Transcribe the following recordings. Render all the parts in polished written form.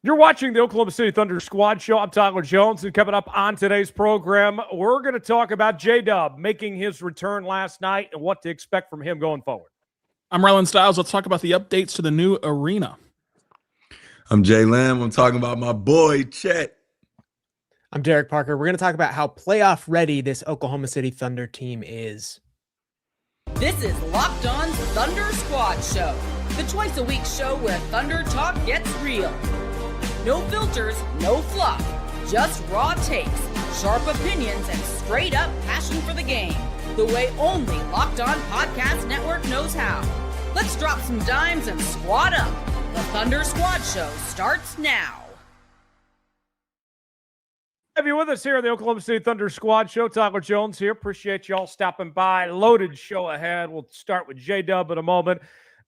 You're watching the Oklahoma City Thunder Squad Show. I'm Tyler Jones, and coming up on today's program, we're going to talk about JDub making his return last night and what to expect from him going forward. I'm Rylan Stiles. Let's talk about the updates to the new arena. I'm Jay Lamb. I'm talking about my boy, Chet. I'm Derek Parker. We're going to talk about how playoff ready this Oklahoma City Thunder team is. This is Locked On's Thunder Squad Show, the twice-a-week show where Thunder talk gets real. No filters, no fluff, just raw takes, sharp opinions, and straight-up passion for the game. The way only Locked On Podcast Network knows how. Let's drop some dimes and squad up. The Thunder Squad Show starts now. Have you with us here at the Oklahoma City Thunder Squad Show. Tyler Jones here. Appreciate y'all stopping by. Loaded show ahead. We'll start with JDub in a moment.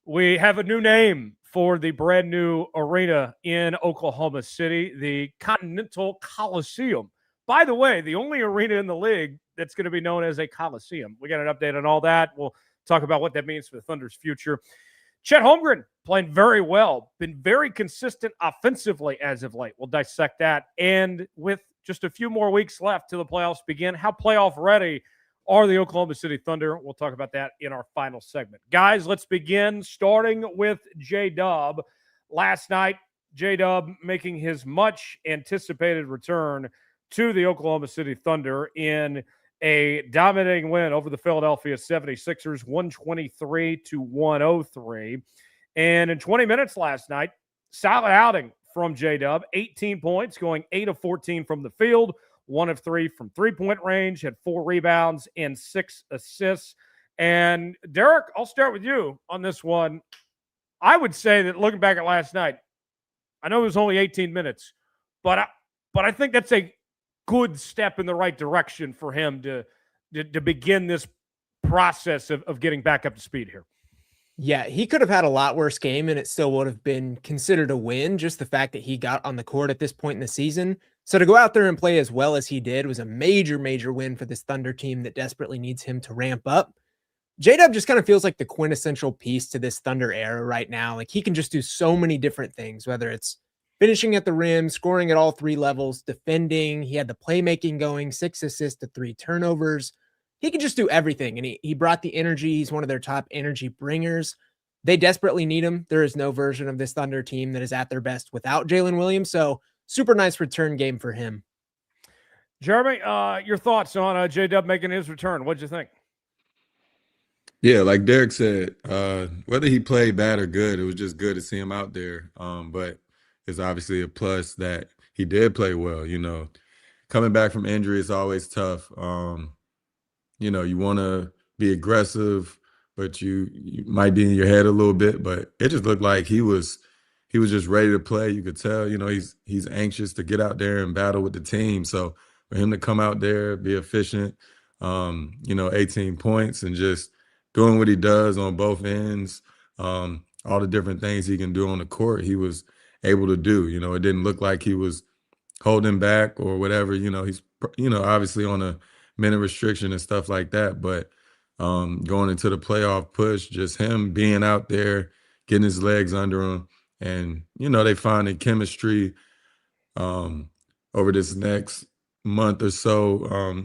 We have a new name for the brand new arena in Oklahoma City, the Continental Coliseum. By the way, the only arena in the league that's going to be known as a Coliseum. We got an update on all that. We'll talk about what that means for the Thunder's future. Chet Holmgren playing very well, been very consistent offensively as of late. We'll dissect that. And with just a few more weeks left till the playoffs begin, how playoff ready are the Oklahoma City Thunder? We'll talk about that in our final segment. Guys, let's begin starting with JDub. Last night, JDub making his much anticipated return to the Oklahoma City Thunder in a dominating win over the Philadelphia 76ers, 123-103. And in 20 minutes last night, solid outing from JDub, 18 points, going 8 of 14 from the field, 1 of 3 from three-point range, had 4 rebounds and 6 assists. And Derek, I'll start with you on this one. I would say that looking back at last night, I know it was only 18 minutes, but I think that's a good step in the right direction for him to begin this process of getting back up to speed here. Yeah, he could have had a lot worse game and it still would have been considered a win. Just the fact that he got on the court at this point in the season. So to go out there and play as well as he did was a major, major win for this Thunder team that desperately needs him to ramp up. JDub just kind of feels like the quintessential piece to this Thunder era right now. Like he can just do so many different things, whether it's finishing at the rim, scoring at all 3 levels, defending. He had the playmaking going, 6 assists to 3 turnovers. He can just do everything, and he brought the energy. He's one of their top energy bringers. They desperately need him. There is no version of this Thunder team that is at their best without Jalen Williams, so super nice return game for him. Jeremy, your thoughts on JDub making his return? What'd you think? Yeah, like Derek said, whether he played bad or good, it was just good to see him out there. But it's obviously a plus that he did play well. You know, coming back from injury is always tough. You know, you want to be aggressive, but you might be in your head a little bit. But it just looked like he was just ready to play. You could tell, you know, he's anxious to get out there and battle with the team. So for him to come out there, be efficient, you know, 18 points and just doing what he does on both ends, all the different things he can do on the court, he was able to do. You know, it didn't look like he was holding back or whatever. You know, he's, you know, obviously on a minute restriction and stuff like that. But going into the playoff push, just him being out there, getting his legs under him, and, you know, they finding chemistry over this next month or so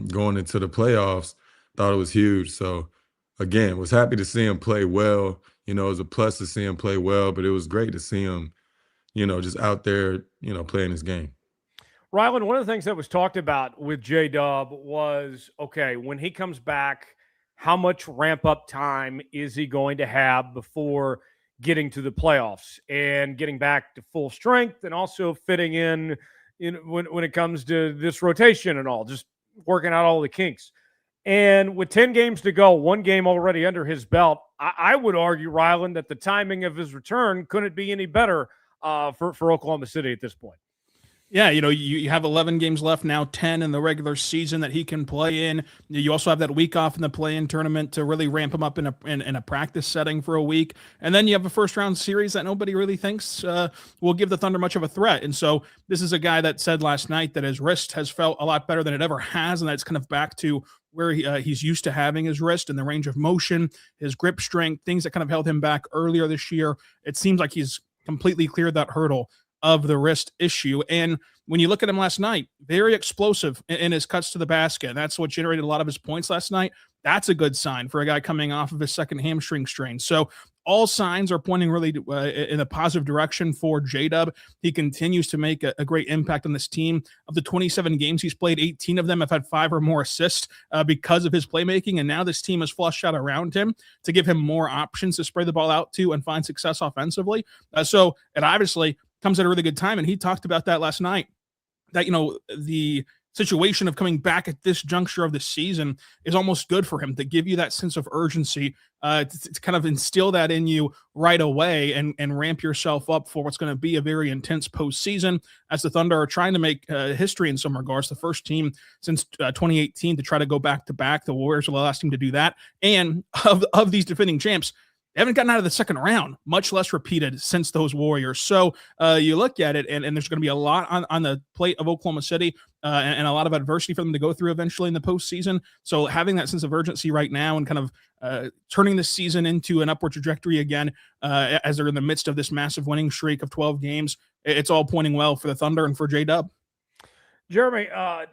going into the playoffs, thought it was huge. So, again, was happy to see him play well. You know, it was a plus to see him play well, but it was great to see him, you know, just out there, you know, playing his game. Rylan, one of the things that was talked about with JDub was, okay, when he comes back, how much ramp-up time is he going to have before getting to the playoffs and getting back to full strength and also fitting in when it comes to this rotation and all, just working out all the kinks. And with 10 games to go, 1 game already under his belt, I would argue, Rylan, that the timing of his return couldn't be any better for Oklahoma City at this point. Yeah, you know, you have 11 games left now, 10 in the regular season that he can play in. You also have that week off in the play-in tournament to really ramp him up in a practice setting for a week. And then you have a first-round series that nobody really thinks will give the Thunder much of a threat. And so this is a guy that said last night that his wrist has felt a lot better than it ever has, and that's kind of back to where he's used to having his wrist and the range of motion, his grip strength, things that kind of held him back earlier this year. It seems like he's completely cleared that hurdle. of the wrist issue. And when you look at him last night, very explosive in his cuts to the basket. That's what generated a lot of his points last night. That's a good sign for a guy coming off of his second hamstring strain. So all signs are pointing really in a positive direction for JDub. He continues to make a great impact on this team. Of the 27 games he's played, 18 of them have had 5 or more assists because of his playmaking. And now this team is flushed out around him to give him more options to spray the ball out to and find success offensively. So it obviously comes at a really good time. And he talked about that last night, that, the situation of coming back at this juncture of the season is almost good for him, to give you that sense of urgency, to kind of instill that in you right away and ramp yourself up for what's going to be a very intense postseason, as the Thunder are trying to make history in some regards. The first team since 2018 to try to go back-to-back. The Warriors are the last team to do that. And of these defending champs, they haven't gotten out of the second round, much less repeated since those Warriors. So you look at it, and there's going to be a lot on the plate of Oklahoma City and a lot of adversity for them to go through eventually in the postseason. So having that sense of urgency right now and kind of turning this season into an upward trajectory again as they're in the midst of this massive winning streak of 12 games, it's all pointing well for the Thunder and for JDub. Jeremy,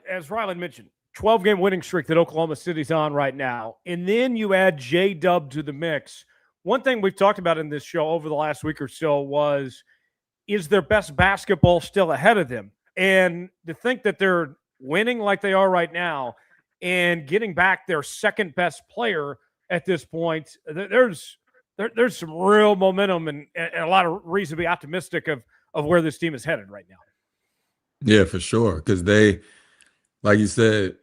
as Rylan mentioned, 12-game winning streak that Oklahoma City's on right now, and then you add JDub to the mix. One thing we've talked about in this show over the last week or so is their best basketball still ahead of them? And to think that they're winning like they are right now and getting back their second best player at this point, there's some real momentum and a lot of reason to be optimistic of where this team is headed right now. Yeah, for sure. Because they, like you said,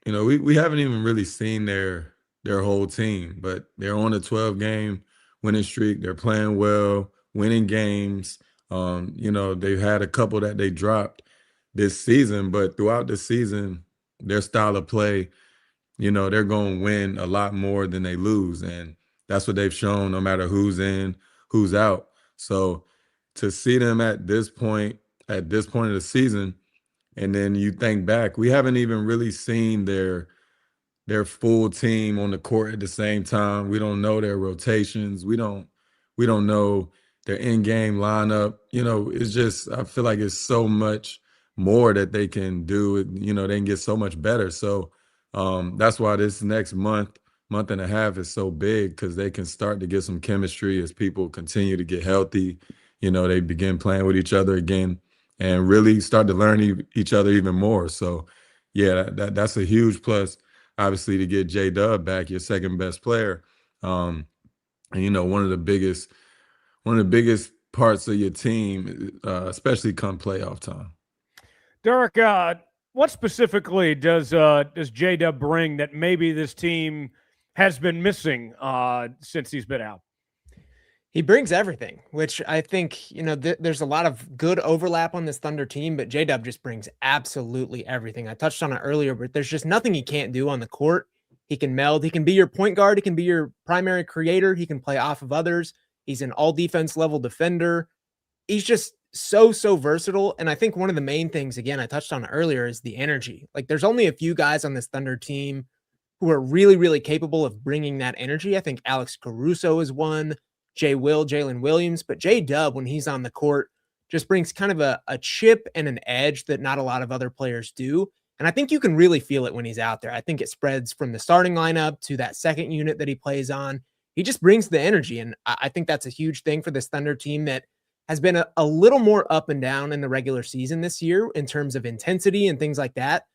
we haven't even really seen their whole team, but they're on a 12-game winning streak. They're playing well, winning games. They've had a couple that they dropped this season, but throughout the season, their style of play, they're going to win a lot more than they lose. And that's what they've shown, no matter who's in, who's out. So to see them at this point of the season, and then you think back, we haven't even really seen their full team on the court at the same time. We don't know their rotations. We don't know their in-game lineup. It's just, I feel like it's so much more that they can do. They can get so much better. So that's why this next month and a half is so big, because they can start to get some chemistry as people continue to get healthy. They begin playing with each other again and really start to learn each other even more. So yeah, that's a huge plus. Obviously, to get JDub back, your second best player, and one of the biggest parts of your team, especially come playoff time. Derek, what specifically does JDub bring that maybe this team has been missing since he's been out? He brings everything, which I think, there's a lot of good overlap on this Thunder team, but JDub just brings absolutely everything. I touched on it earlier, but there's just nothing he can't do on the court. He can meld. He can be your point guard. He can be your primary creator. He can play off of others. He's an all defense level defender. He's just so versatile. And I think one of the main things, again, I touched on it earlier, is the energy. Like, there's only a few guys on this Thunder team who are really, really capable of bringing that energy. I think Alex Caruso is one. Jalen Williams, but JDub, when he's on the court, just brings kind of a chip and an edge that not a lot of other players do. And I think you can really feel it when he's out there. I think it spreads from the starting lineup to that second unit that he plays on. He just brings the energy. And I think that's a huge thing for this Thunder team that has been a little more up and down in the regular season this year in terms of intensity and things like that.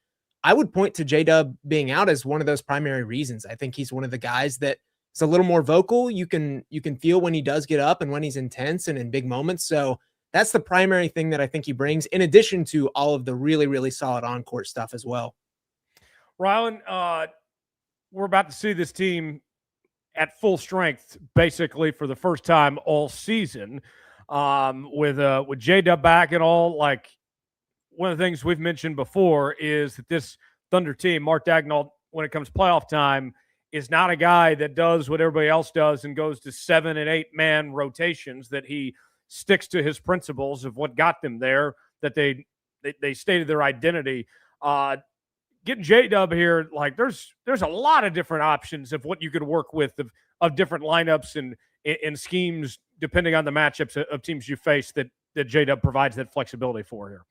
I would point to JDub being out as one of those primary reasons. I think he's one of the guys that is a little more vocal. You can feel when he does get up and when he's intense and in big moments. So that's the primary thing that I think he brings, in addition to all of the really, really solid on-court stuff as well. Rylan, we're about to see this team at full strength, basically for the first time all season, with JDub back and all. Like, one of the things we've mentioned before is that this Thunder team, Mark Daigneault, when it comes playoff time, is not a guy that does what everybody else does and goes to 7 and 8 man rotations, that he sticks to his principles of what got them there, that they stated their identity. Getting JDub here, like, there's a lot of different options of what you could work with of different lineups and schemes, depending on the matchups of teams you face, that JDub provides that flexibility for here.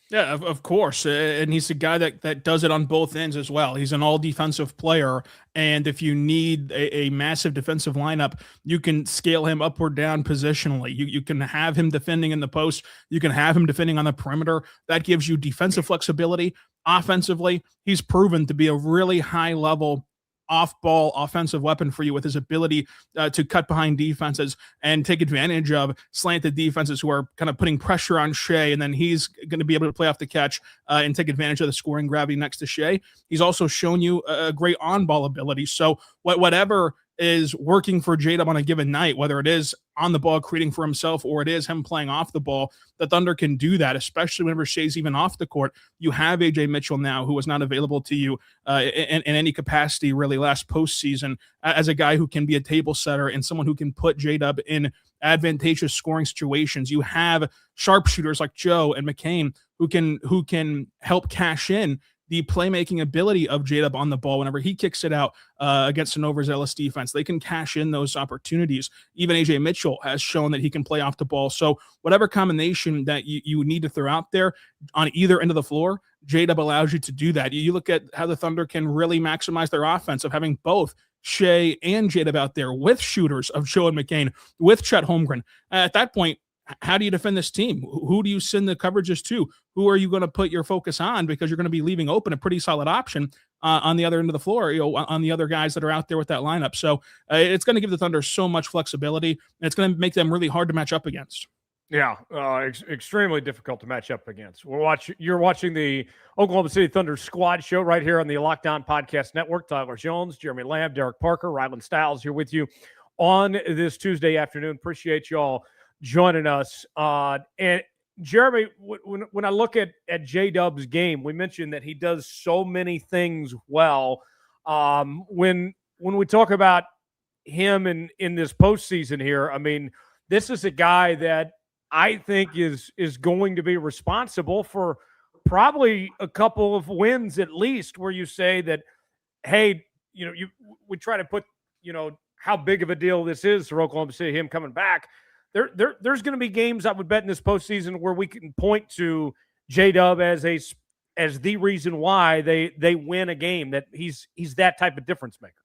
Yeah, of course. And he's a guy that does it on both ends as well. He's an all defensive player. And if you need a massive defensive lineup, you can scale him up or down positionally. You can have him defending in the post. You can have him defending on the perimeter. That gives you defensive flexibility. Offensively, he's proven to be a really high level off-ball offensive weapon for you with his ability to cut behind defenses and take advantage of slanted defenses who are kind of putting pressure on Shai, and then he's going to be able to play off the catch and take advantage of the scoring gravity next to Shai. He's also shown you a great on-ball ability. So whatever is working for JDub on a given night, whether it is on the ball creating for himself or it is him playing off the ball, the Thunder can do that, especially whenever Shai's even off the court. You have AJ Mitchell now, who was not available to you in any capacity really last postseason, as a guy who can be a table setter and someone who can put JDub in advantageous scoring situations. You have sharpshooters like Joe and McCain who can help cash in the playmaking ability of JDub on the ball whenever he kicks it out against an overzealous defense. They can cash in those opportunities. Even AJ Mitchell has shown that he can play off the ball. So whatever combination that you need to throw out there on either end of the floor, JDub allows you to do that. You look at how the Thunder can really maximize their offense of having both Shai and JDub out there with shooters of Joe and McCain, with Chet Holmgren. At that point, how do you defend this team? Who do you send the coverages to? Who are you going to put your focus on? Because you're going to be leaving open a pretty solid option on the other end of the floor, on the other guys that are out there with that lineup. So it's going to give the Thunder so much flexibility, and it's going to make them really hard to match up against. Yeah, extremely difficult to match up against. You're watching the Oklahoma City Thunder squad show right here on the Locked On Podcast Network. Tyler Jones, Jeremy Lamb, Derek Parker, Rylan Stiles here with you on this Tuesday afternoon. Appreciate y'all joining us. And Jeremy, when I look at JDub's game, we mentioned that he does so many things well. When we talk about him in this postseason here, I mean, this is a guy that I think is going to be responsible for probably a couple of wins at least, where you say that, hey, we try to put, how big of a deal this is for Oklahoma City, him coming back. There's going to be games, I would bet, in this postseason where we can point to JDub as the reason why they win a game, that he's that type of difference maker.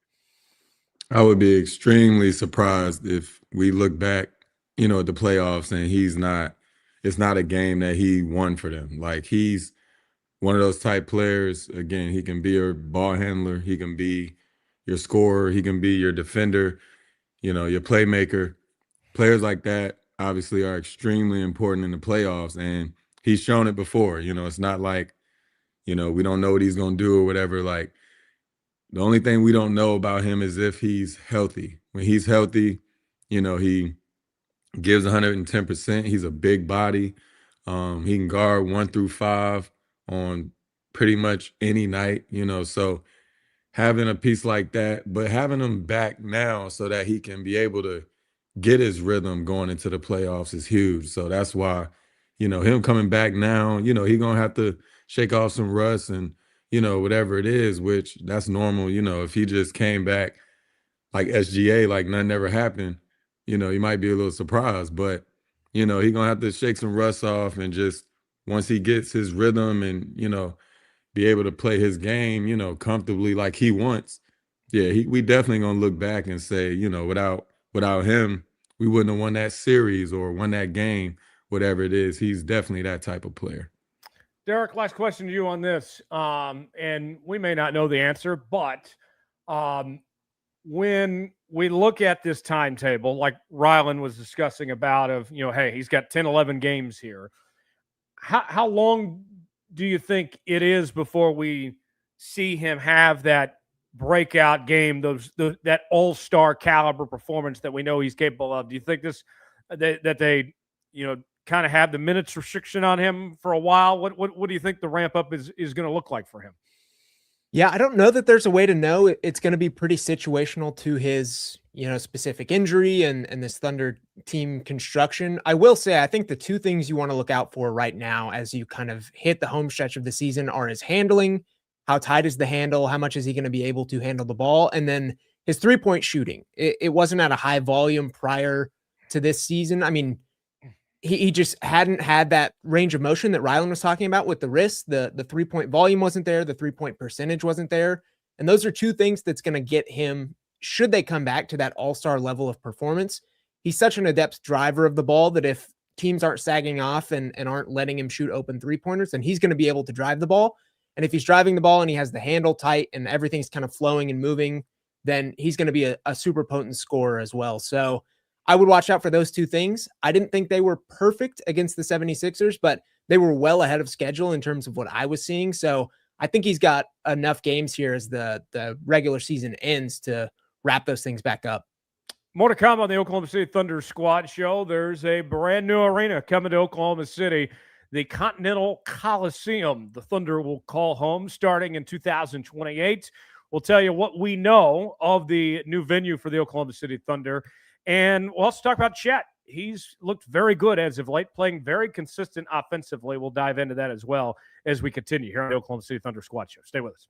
I would be extremely surprised if we look back, at the playoffs and it's not a game that he won for them. Like, he's one of those type players. Again, he can be your ball handler. He can be your scorer. He can be your defender, your playmaker. Players like that obviously are extremely important in the playoffs, and he's shown it before. It's not like, we don't know what he's going to do or whatever. Like, the only thing we don't know about him is if he's healthy. When he's healthy, he gives 110%. He's a big body. He can guard 1 through 5 on pretty much any night, so having a piece like that, but having him back now so that he can be able to get his rhythm going into the playoffs is huge. So that's why, him coming back now, he's going to have to shake off some rust and, whatever it is, which that's normal. If he just came back like SGA, like nothing ever happened, you might be a little surprised, but, he's going to have to shake some rust off and just once he gets his rhythm and, be able to play his game, comfortably like he wants. Yeah, we definitely going to look back and say, without him, we wouldn't have won that series or won that game, whatever it is. He's definitely that type of player. Derek, last question to you on this. And we may not know the answer, but when we look at this timetable, like Rylan was discussing about hey, he's got 10, 11 games here. How long do you think it is before we see him have that breakout game, that all-star caliber performance that we know he's capable of? Do you think that they kind of have the minutes restriction on him for a while? What do you think the ramp up is going to look like for him? Yeah, I don't know that there's a way to know. It's going to be pretty situational to his, specific injury and this Thunder team construction. I will say, I think the two things you want to look out for right now as you kind of hit the home stretch of the season are his handling. How tight is the handle? How much is he going to be able to handle the ball? And then his three-point shooting. It wasn't at a high volume prior to this season. I mean, he just hadn't had that range of motion that Rylan was talking about with the wrist. The 3-point volume wasn't there. The 3-point percentage wasn't there. And those are two things that's going to get him, should they come back to that all-star level of performance. He's such an adept driver of the ball that if teams aren't sagging off and aren't letting him shoot open 3-pointers, then he's going to be able to drive the ball. And if he's driving the ball and he has the handle tight and everything's kind of flowing and moving, then he's going to be a super potent scorer as well. So I would watch out for those two things. I didn't think they were perfect against the 76ers, but they were well ahead of schedule in terms of what I was seeing. So I think he's got enough games here as the regular season ends to wrap those things back up. More to come on the Oklahoma City Thunder Squad Show. There's a brand new arena coming to Oklahoma City, the Continental Coliseum. The Thunder will call home starting in 2028. We'll tell you what we know of the new venue for the Oklahoma City Thunder. And we'll also talk about Chet. He's looked very good as of late, playing very consistent offensively. We'll dive into that as well as we continue here on the Oklahoma City Thunder Squad Show. Stay with us.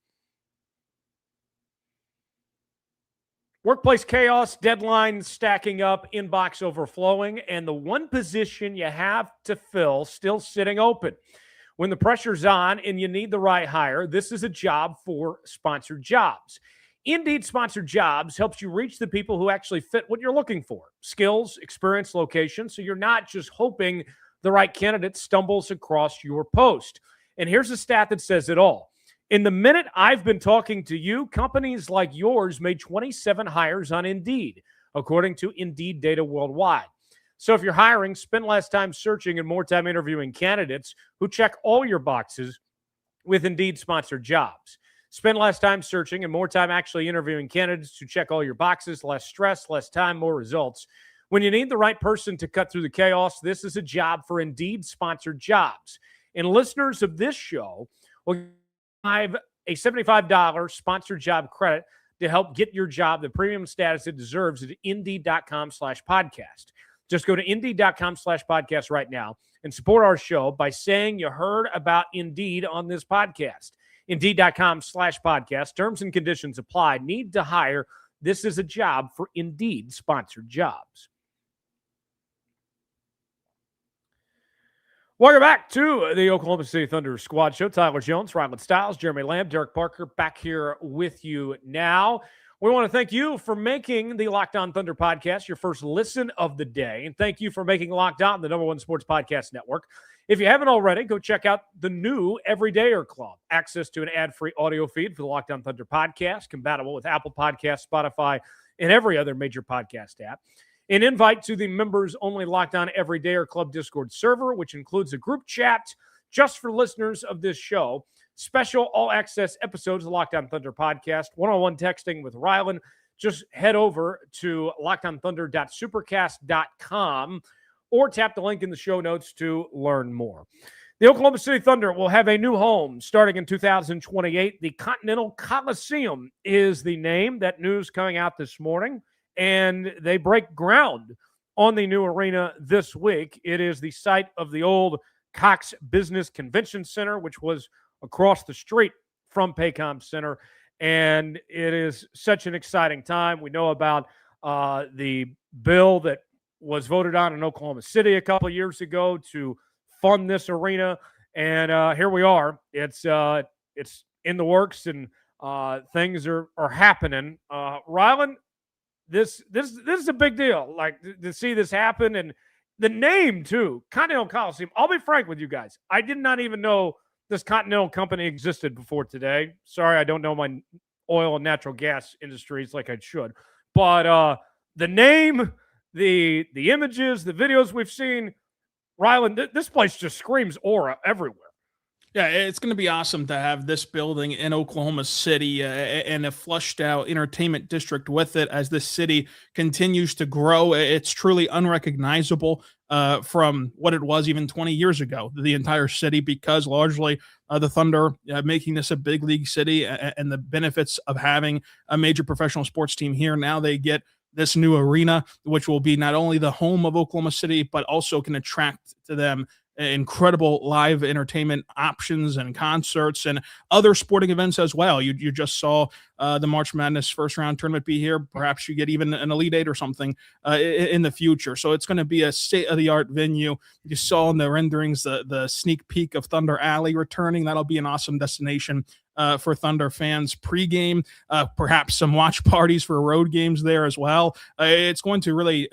Workplace chaos, deadlines stacking up, inbox overflowing, and the one position you have to fill still sitting open. When the pressure's on and you need the right hire, this is a job for sponsored jobs. Indeed Sponsored Jobs helps you reach the people who actually fit what you're looking for. Skills, experience, location, so you're not just hoping the right candidate stumbles across your post. And here's a stat that says it all. In the minute I've been talking to you, companies like yours made 27 hires on Indeed, according to Indeed data worldwide. So if you're hiring, spend less time searching and more time interviewing candidates who check all your boxes with Indeed Sponsored Jobs. Spend less time searching and more time actually interviewing candidates who check all your boxes, less stress, less time, more results. When you need the right person to cut through the chaos, this is a job for Indeed Sponsored Jobs. And listeners of this show will have a $75 sponsored job credit to help get your job the premium status it deserves at Indeed.com/podcast. Just go to Indeed.com/podcast right now and support our show by saying you heard about Indeed on this podcast. Indeed.com/podcast. Terms and conditions apply. Need to hire. This is a job for Indeed Sponsored Jobs. Welcome back to the Oklahoma City Thunder Squad Show. Tyler Jones, Rylan Stiles, Jeremy Lamb, Derek Parker back here with you now. We want to thank you for making the Locked On Thunder podcast your first listen of the day. And thank you for making Locked On the #1 sports podcast network. If you haven't already, go check out the new Everydayer Club. Access to an ad-free audio feed for the Locked On Thunder podcast, compatible with Apple Podcasts, Spotify, and every other major podcast app. An invite to the members-only Locked On Everydayer Club Discord server, which includes a group chat just for listeners of this show. Special all-access episodes of the Locked On Thunder podcast. One-on-one texting with Rylan. Just head over to lockedonthunder.supercast.com or tap the link in the show notes to learn more. The Oklahoma City Thunder will have a new home starting in 2028. The Continental Coliseum is the name. That news coming out this morning. And they break ground on the new arena this week. It is the site of the old Cox Business Convention Center, which was across the street from Paycom Center. And it is such an exciting time. We know about the bill that was voted on in Oklahoma City a couple of years ago to fund this arena. And here we are. It's in the works and things are happening. Rylan, this is a big deal. Like to see this happen, and the name too, Continental Coliseum. I'll be frank with you guys. I did not even know this Continental company existed before today. Sorry, I don't know my oil and natural gas industries like I should. But the name, the images, the videos we've seen, Rylan, this place just screams aura everywhere. Yeah, it's going to be awesome to have this building in Oklahoma City and a flushed out entertainment district with it as this city continues to grow. It's truly unrecognizable from what it was even 20 years ago, the entire city, because largely the Thunder making this a big league city and the benefits of having a major professional sports team here. Now they get this new arena, which will be not only the home of Oklahoma City, but also can attract to them incredible live entertainment options and concerts and other sporting events as well. You just saw the March Madness first round tournament be here. Perhaps you get even an Elite Eight or something in the future. So it's going to be a state-of-the-art venue. You saw in the renderings the sneak peek of Thunder Alley returning. That'll be an awesome destination for Thunder fans pregame, perhaps some watch parties for road games there as well. It's going to really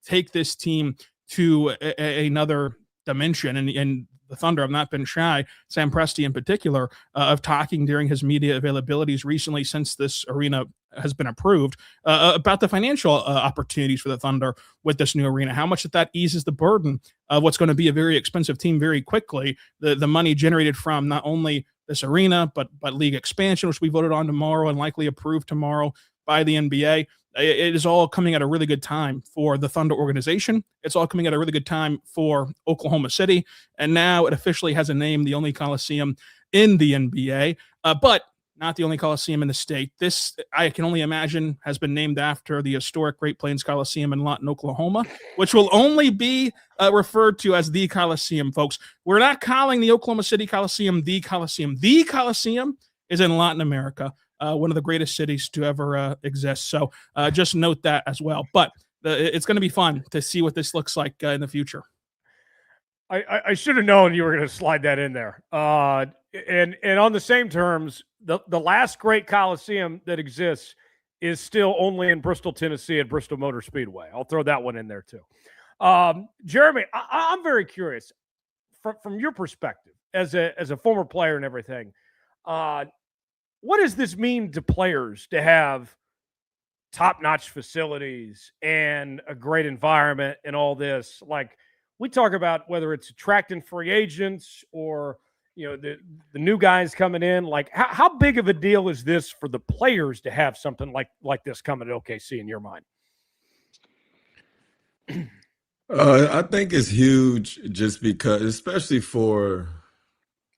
take this team to another dimension, and the Thunder have not been shy, Sam Presti in particular, of talking during his media availabilities recently since this arena has been approved about the financial opportunities for the Thunder with this new arena, how much that eases the burden of what's going to be a very expensive team very quickly. The money generated from not only this arena, but league expansion, which we voted on tomorrow and likely approved tomorrow by the NBA. It is all coming at a really good time for the Thunder organization. It's all coming at a really good time for Oklahoma City. And now it officially has a name, the only Coliseum in the NBA, but not the only Coliseum in the state. This, I can only imagine, has been named after the historic Great Plains Coliseum in Lawton, Oklahoma, which will only be referred to as the Coliseum, folks. We're not calling the Oklahoma City Coliseum the Coliseum. The Coliseum is in Latin America. One of the greatest cities to ever exist. So just note that as well. But it's going to be fun to see what this looks like in the future. I should have known you were going to slide that in there. And on the same terms, the last great Coliseum that exists is still only in Bristol, Tennessee at Bristol Motor Speedway. I'll throw that one in there too. Jeremy, I'm very curious from your perspective as a former player and everything. What does this mean to players to have top-notch facilities and a great environment and all this? Like, we talk about whether it's attracting free agents or, the new guys coming in. Like, how big of a deal is this for the players to have something like this coming to OKC in your mind? I think it's huge just because, especially for,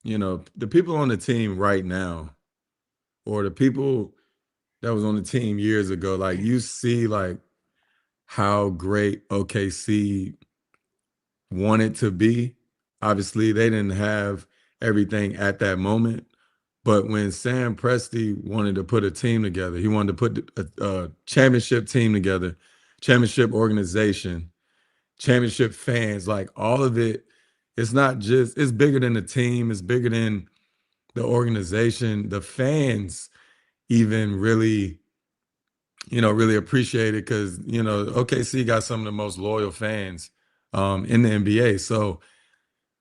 the people on the team right now, or the people that was on the team years ago, like you see like how great OKC wanted to be. Obviously, they didn't have everything at that moment. But when Sam Presti wanted to put a team together, he wanted to put a championship team together, championship organization, championship fans, like all of it. It's not just, it's bigger than the team. It's bigger than the organization. The fans even really appreciate it because, OKC got some of the most loyal fans in the NBA. So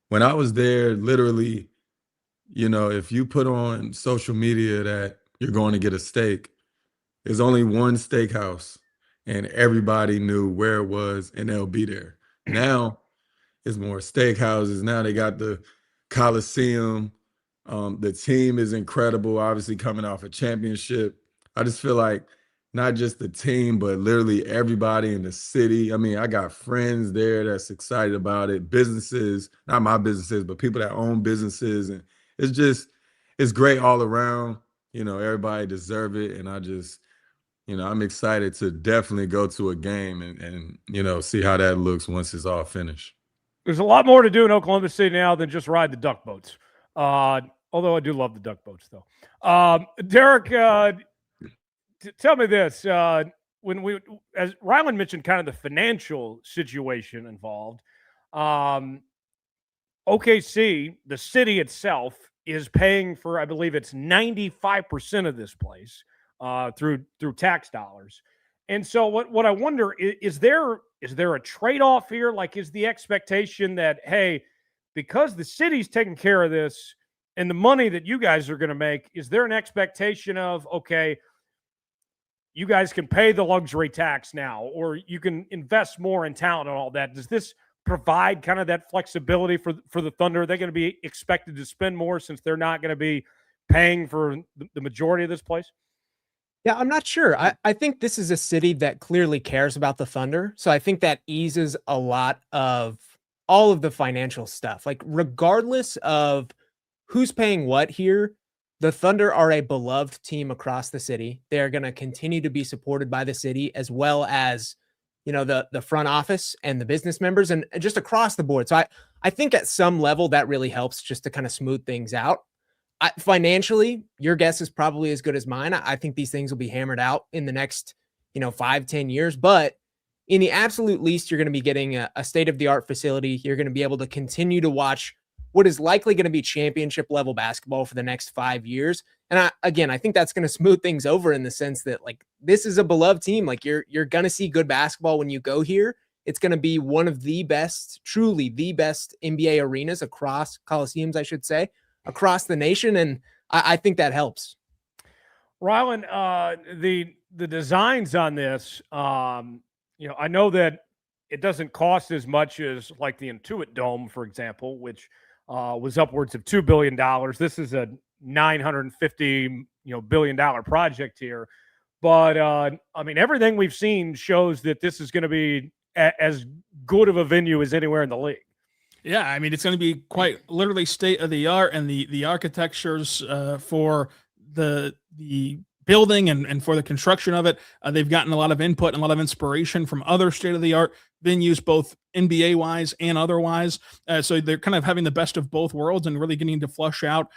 when I was there, literally, if you put on social media that you're going to get a steak, there's only one steakhouse and everybody knew where it was and they'll be there. Now it's more steakhouses. Now they got the Coliseum. The team is incredible, obviously coming off a championship. I just feel like not just the team, but literally everybody in the city. I mean, I got friends there that's excited about it, businesses, not my businesses, but people that own businesses. And it's great all around. Everybody deserve it. And I just, I'm excited to definitely go to a game and see how that looks once it's all finished. There's a lot more to do in Oklahoma City now than just ride the duck boats. Although I do love the duck boats, though. Derek, tell me this. When as Rylan mentioned, kind of the financial situation involved, OKC, the city itself, is paying for, I believe it's 95% of this place through tax dollars. And so what I wonder is there a trade-off here? Like, is the expectation that, hey, because the city's taking care of this and the money that you guys are going to make, is there an expectation of, okay, you guys can pay the luxury tax now, or you can invest more in talent and all that? Does this provide kind of that flexibility for the Thunder? Are they going to be expected to spend more since they're not going to be paying for the majority of this place? Yeah, I'm not sure. I think this is a city that clearly cares about the Thunder. So I think that eases a lot of all of the financial stuff. Like, regardless of who's paying what here, the Thunder are a beloved team across the city. They're going to continue to be supported by the city, as well as, the front office and the business members and just across the board. So I I think at some level that really helps just to kind of smooth things out. Financially, your guess is probably as good as mine. I think these things will be hammered out in the next, 5-10 years. But in the absolute least, you're going to be getting a state-of-the-art facility. You're going to be able to continue to watch what is likely going to be championship level basketball for the next 5 years. And I think that's going to smooth things over in the sense that, like, this is a beloved team. Like, you're going to see good basketball when you go here. It's going to be one of the best, truly the best NBA arenas across Coliseums, I should say, across the nation. And I think that helps. Rylan, the designs on this, I know that it doesn't cost as much as like the Intuit Dome, for example, which was upwards of $2 billion. This is a $950 billion project here. But everything we've seen shows that this is going to be as good of a venue as anywhere in the league. Yeah, it's going to be quite literally state of the art, and the architectures for the building and for the construction of it, they've gotten a lot of input and a lot of inspiration from other state of the art venues, both NBA wise and otherwise. So they're kind of having the best of both worlds and really getting to flush out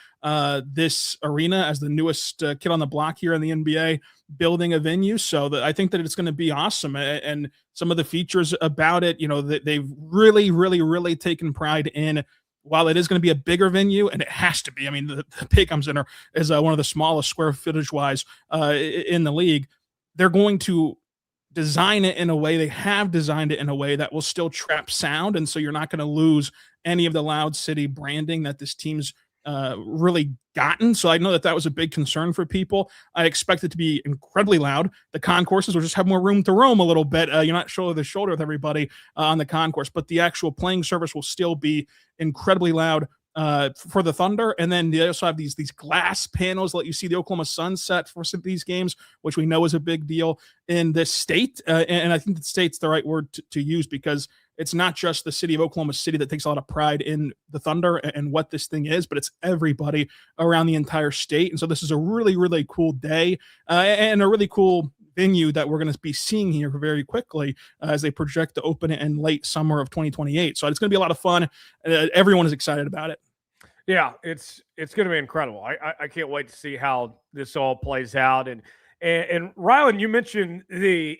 this arena as the newest kid on the block here in the NBA, building a venue. So I think that it's going to be awesome. And some of the features about it, that they've really, really, really taken pride in. While it is going to be a bigger venue, and it has to be, the Paycom Center is one of the smallest square footage wise in the league. They're going to design it in a way, they have designed it in a way that will still trap sound. And so you're not going to lose any of the Loud City branding that this team's really gotten. So I know that was a big concern for people. I expect it to be incredibly loud. The concourses will just have more room to roam a little bit. You're not shoulder to shoulder with everybody on the concourse, but the actual playing surface will still be incredibly loud for the Thunder. And then they also have these glass panels that let you see the Oklahoma sunset for some of these games, which we know is a big deal in this state. And I think the state's the right word to use, because it's not just the city of Oklahoma City that takes a lot of pride in the Thunder and what this thing is, but it's everybody around the entire state. And so this is a really, really cool day and a really cool venue that we're going to be seeing here very quickly as they project to open it in late summer of 2028. So it's going to be a lot of fun. Everyone is excited about it. Yeah, it's going to be incredible. I can't wait to see how this all plays out. And Rylan, you mentioned the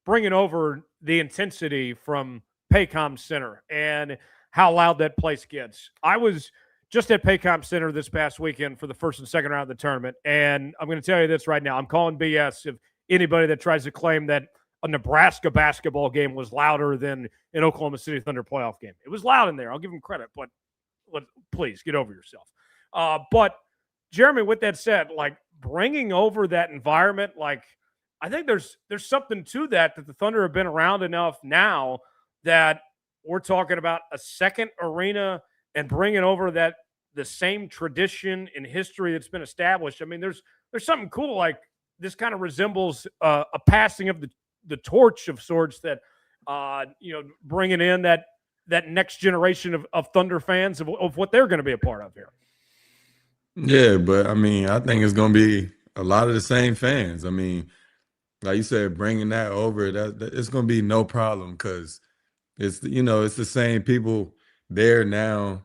bringing over the intensity from Paycom Center and how loud that place gets. I was just at Paycom Center this past weekend for the first and second round of the tournament, and I'm going to tell you this right now. I'm calling BS if anybody that tries to claim that a Nebraska basketball game was louder than an Oklahoma City Thunder playoff game. It was loud in there. I'll give them credit, but please get over yourself. But Jeremy, with that said, like, bringing over that environment, like, I think there's something to that the Thunder have been around enough now that we're talking about a second arena and bringing over the same tradition and history that's been established. There's something cool, like this kind of resembles a passing of the torch of sorts that bringing in that next generation of Thunder fans of what they're going to be a part of here. Yeah, but I think it's going to be a lot of the same fans. Like you said, bringing that over, that it's going to be no problem, because it's the same people there now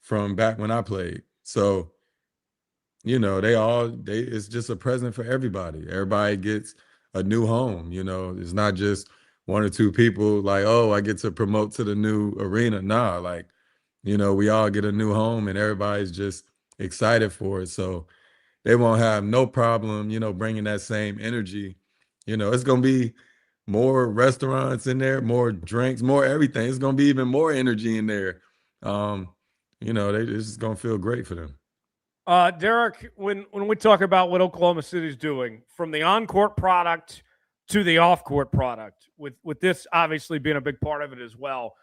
from back when I played. So, it's just a present for everybody. Everybody gets a new home. It's not just one or two people like, oh, I get to promote to the new arena. Nah, like, we all get a new home and everybody's just excited for it. So they won't have no problem, bringing that same energy. It's going to be more restaurants in there, more drinks, more everything. It's going to be even more energy in there. It's just going to feel great for them. Derek, when we talk about what Oklahoma City's doing, from the on-court product to the off-court product, with this obviously being a big part of it as well,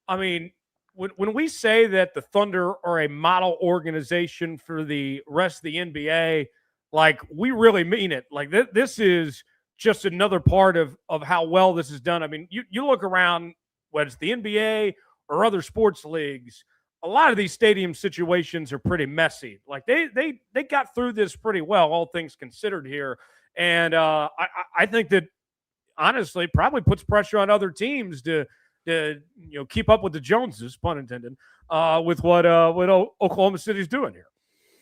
when we say that the Thunder are a model organization for the rest of the NBA, like, we really mean it. Like, this is just another part of how well this is done. You look around, whether it's the NBA or other sports leagues, a lot of these stadium situations are pretty messy. Like, they got through this pretty well, all things considered here. And I think that, honestly, probably puts pressure on other teams to keep up with the Joneses, pun intended, with what Oklahoma City's doing here.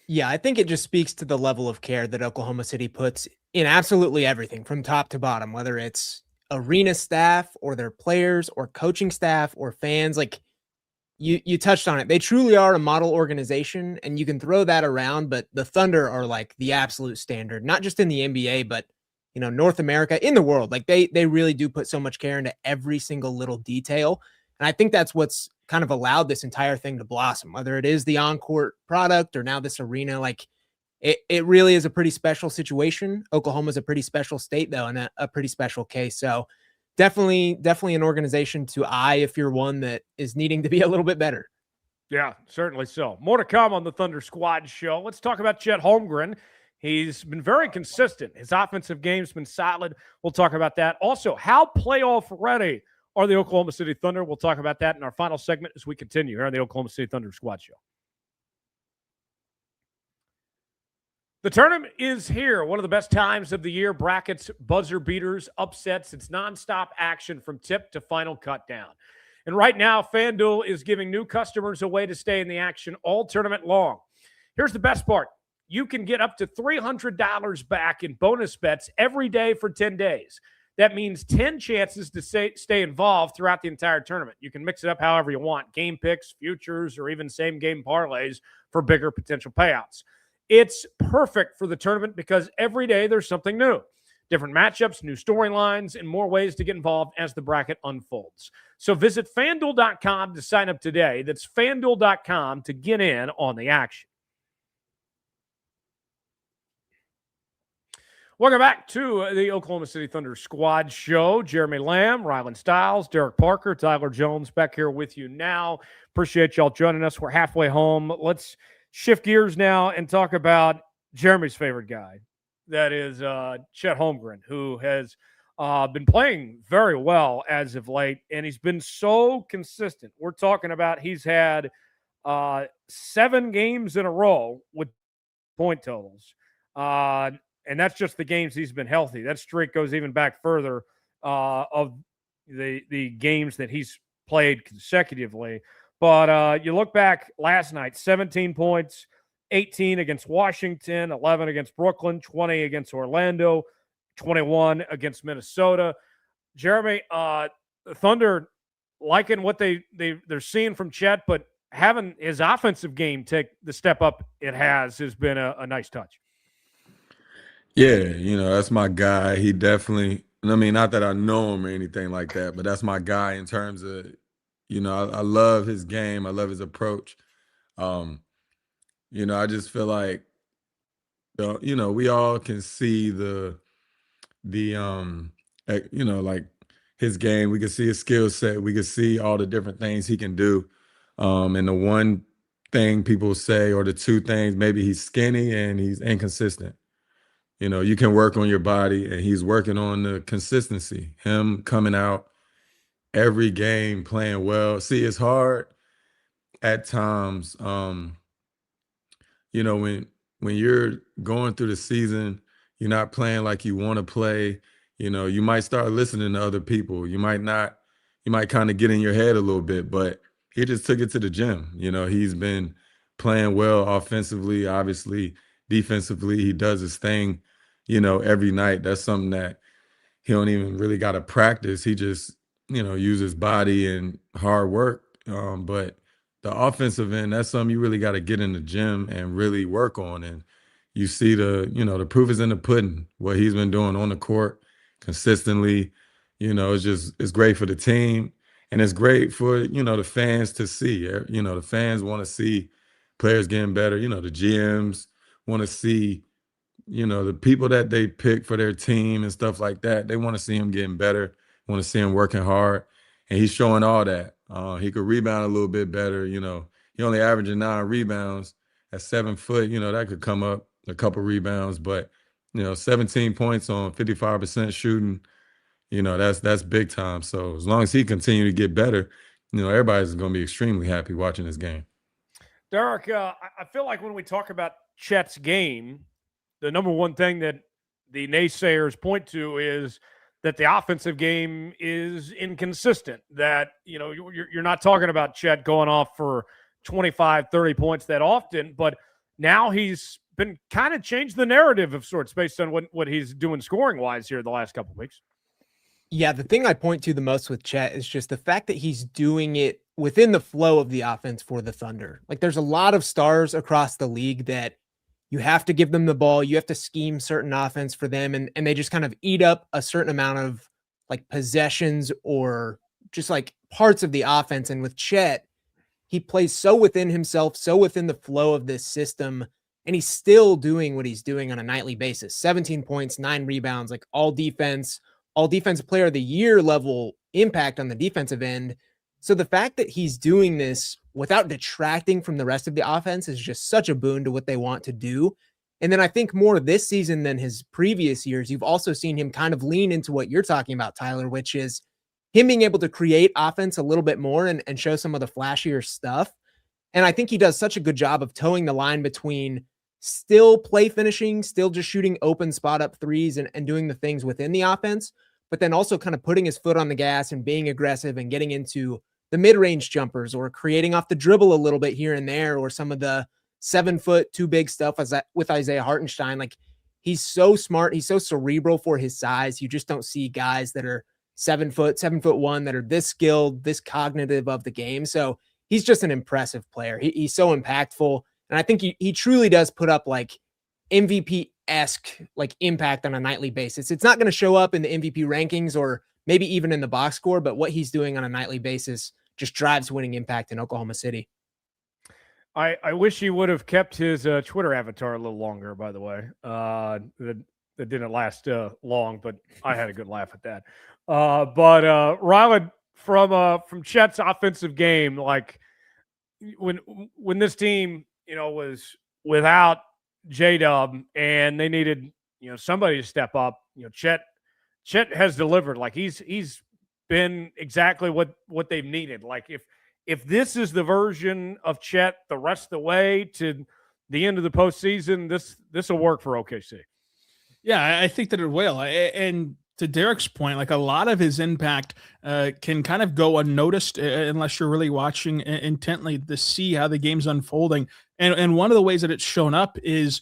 Yeah, I think it just speaks to the level of care that Oklahoma City puts in absolutely everything from top to bottom, whether it's arena staff or their players or coaching staff or fans. Like you touched on it. They truly are a model organization, and you can throw that around, but the Thunder are like the absolute standard, not just in the NBA, but North America, in the world. Like they really do put so much care into every single little detail. And I think that's what's kind of allowed this entire thing to blossom, whether it is the on-court product or now this arena. Like it really is a pretty special situation. Oklahoma's a pretty special state, though, and a pretty special case. So definitely an organization to eye if you're one that is needing to be a little bit better. Yeah, certainly so. More to come on the Thunder Squad show. Let's talk about Chet Holmgren. He's been very consistent. His offensive game's been solid. We'll talk about that. Also, how playoff ready are the Oklahoma City Thunder? We'll talk about that in our final segment as we continue here on the Oklahoma City Thunder Squad show. The tournament is here. One of the best times of the year. Brackets, buzzer beaters, upsets. It's nonstop action from tip to final cut down. And right now, FanDuel is giving new customers a way to stay in the action all tournament long. Here's the best part. You can get up to $300 back in bonus bets every day for 10 days. That means 10 chances to stay involved throughout the entire tournament. You can mix it up however you want. Game picks, futures, or even same-game parlays for bigger potential payouts. It's perfect for the tournament because every day there's something new. Different matchups, new storylines, and more ways to get involved as the bracket unfolds. So visit FanDuel.com to sign up today. That's FanDuel.com to get in on the action. Welcome back to the Oklahoma City Thunder Squad show. Jeremy Lamb, Rylan Stiles, Derek Parker, Tyler Jones back here with you now. Appreciate y'all joining us. We're halfway home. Let's shift gears now and talk about Jeremy's favorite guy. That is Chet Holmgren, who has been playing very well as of late, and he's been so consistent. We're talking about he's had 7 games in a row with point totals. And that's just the games he's been healthy. That streak goes even back further of the games that he's played consecutively. But you look back last night, 17 points, 18 against Washington, 11 against Brooklyn, 20 against Orlando, 21 against Minnesota. Jeremy, the Thunder liking what they're seeing from Chet, but having his offensive game take the step up it has been a nice touch. Yeah, that's my guy. He definitely, not that I know him or anything like that, but that's my guy in terms of, I love his game. I love his approach. I just feel like, we all can see like his game. We can see his skill set. We can see all the different things he can do. And the one thing people say, or the two things, maybe he's skinny and he's inconsistent. You can work on your body, and he's working on the consistency. Him coming out every game, playing well. See, it's hard at times, when you're going through the season, you're not playing like you want to play. You might start listening to other people. You might kind of get in your head a little bit, but he just took it to the gym. He's been playing well offensively, obviously. Defensively, he does his thing. Every night. That's something that he don't even really got to practice. He just, uses body and hard work. But the offensive end, that's something you really got to get in the gym and really work on. And you see the proof is in the pudding, what he's been doing on the court consistently. It's great for the team, and it's great for, the fans to see. The fans want to see players getting better. The GMs want to see, the people that they pick for their team and stuff like that. They want to see him getting better, want to see him working hard, and he's showing all that. He could rebound a little bit better. He only averaging 9 rebounds at 7 foot. That could come up a couple rebounds, but 17 points on 55% shooting. That's big time. So as long as he continue to get better, everybody's going to be extremely happy watching this game. Derek, I feel like when we talk about Chet's game, the number one thing that the naysayers point to is that the offensive game is inconsistent, that, you're not talking about Chet going off for 25, 30 points that often, but now he's been kind of changed the narrative of sorts based on what he's doing scoring-wise here the last couple of weeks. Yeah, the thing I point to the most with Chet is just the fact that he's doing it within the flow of the offense for the Thunder. Like, there's a lot of stars across the league that you have to give them the ball, you have to scheme certain offense for them, and they just kind of eat up a certain amount of like possessions or just like parts of the offense. And with Chet, he plays so within himself, so within the flow of this system, and he's still doing what he's doing on a nightly basis. 17 points, 9 rebounds, like all defensive player of the year level impact on the defensive end. So the fact that he's doing this without detracting from the rest of the offense is just such a boon to what they want to do. And then I think more this season than his previous years, you've also seen him kind of lean into what you're talking about, Tyler, which is him being able to create offense a little bit more and show some of the flashier stuff. And I think he does such a good job of towing the line between still play finishing, still just shooting open spot up threes and doing the things within the offense, but then also kind of putting his foot on the gas and being aggressive and getting into the mid-range jumpers or creating off the dribble a little bit here and there, or some of the 7-foot, too big stuff with Isaiah Hartenstein. Like, he's so smart. He's so cerebral for his size. You just don't see guys that are 7'1" that are this skilled, this cognitive of the game. So he's just an impressive player. He's so impactful. And I think he truly does put up like MVP-esque like impact on a nightly basis. It's not going to show up in the MVP rankings or maybe even in the box score, but what he's doing on a nightly basis just drives winning impact in Oklahoma City. I wish he would have kept his Twitter avatar a little longer, by the way. That didn't last long, but I had a good laugh at that. But Rylan, from Chet's offensive game, like when this team, was without JDub and they needed, somebody to step up, Chet has delivered. Like, he's been exactly what they've needed. Like, if this is the version of Chet the rest of the way to the end of the postseason, this will work for OKC. Yeah, I think that it will. And to Derek's point, like, a lot of his impact can kind of go unnoticed unless you're really watching intently to see how the game's unfolding. And one of the ways that it's shown up is